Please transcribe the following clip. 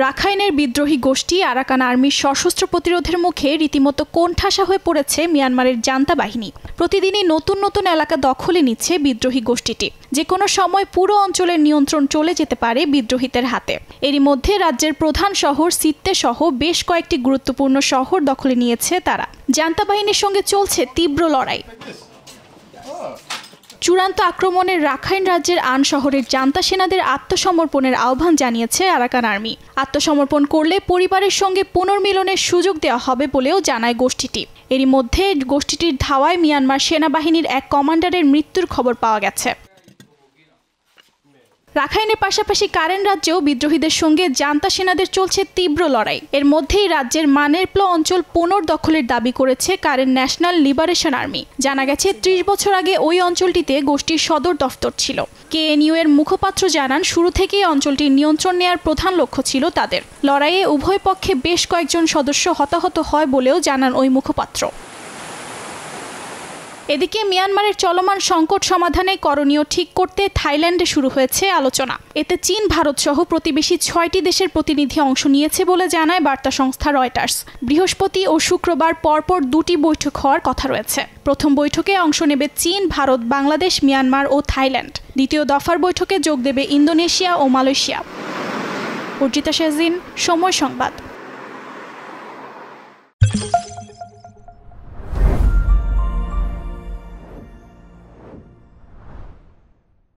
রাখাইনের বিদ্রোহী গোষ্ঠী আরাকান আর্মির সশস্ত্র প্রতিরোধের মুখে রীতিমতো কোণঠাসা হয়ে পড়েছে মিয়ানমারের জান্তা বাহিনী। প্রতিদিনই নতুন নতুন এলাকা দখলে নিচ্ছে বিদ্রোহী গোষ্ঠীটি। যে কোনো সময় পুরো অঞ্চলের নিয়ন্ত্রণ চলে যেতে পারে বিদ্রোহীদের হাতে। এরই মধ্যে রাজ্যের প্রধান শহর সিত্তে সহ বেশ কয়েকটি গুরুত্বপূর্ণ শহর দখলে নিয়েছে তারা। জান্তা বাহিনীর সঙ্গে চলছে তীব্র লড়াই। চূড়ান্ত আক্রমণের রাখাইন রাজ্যের আন শহরের জান্তা সেনাদের আত্মসমর্পণের আহ্বান জানিয়েছে আরাকান আর্মি। আত্মসমর্পণ করলে পরিবারের সঙ্গে পুনর্মিলনের সুযোগ দেওয়া হবে বলেও জানায় গোষ্ঠীটি। এরই মধ্যে গোষ্ঠীটির ধাওয়ায় মিয়ানমার সেনাবাহিনীর এক কমান্ডারের মৃত্যুর খবর পাওয়া গেছে। রাখাইনের পাশাপাশি কারেন রাজ্যেও বিদ্রোহীদের সঙ্গে জান্তা সেনাদের চলছে তীব্র লড়াই। এর মধ্যেই রাজ্যের মানেরপ্লো অঞ্চল পুনর্দখলের দাবি করেছে কারেন ন্যাশনাল লিবারেশন আর্মি। জানা গেছে ৩০ বছর আগে ওই অঞ্চলটিতে গোষ্ঠীর সদর দফতর ছিল। কেএনইউ এর মুখপাত্র জানান, শুরু থেকেই অঞ্চলটির নিয়ন্ত্রণ নেয়ার প্রধান লক্ষ্য ছিল তাদের। লড়াইয়ে উভয় পক্ষে বেশ কয়েকজন সদস্য হতাহত হয় বলেও জানান ওই মুখপাত্র। এদিকে মিয়ানমারের চলমান সংকট সমাধানে করণীয় ঠিক করতে থাইল্যান্ডে শুরু হয়েছে আলোচনা। এতে চীন, ভারত সহ প্রতিবেশী ৬টি দেশের প্রতিনিধি অংশ নিয়েছে বলে জানায় বার্তা সংস্থা রয়টার্স। বৃহস্পতি ও শুক্রবার পরপর ২টি বৈঠক হওয়ার কথা রয়েছে। প্রথম বৈঠকে অংশ নেবে চীন, ভারত, বাংলাদেশ, মিয়ানমার ও থাইল্যান্ড। দ্বিতীয় দফার বৈঠকে যোগ দেবে ইন্দোনেশিয়া ও মালয়েশিয়া। অর্জিতা শাহজিন, সময় সংবাদ।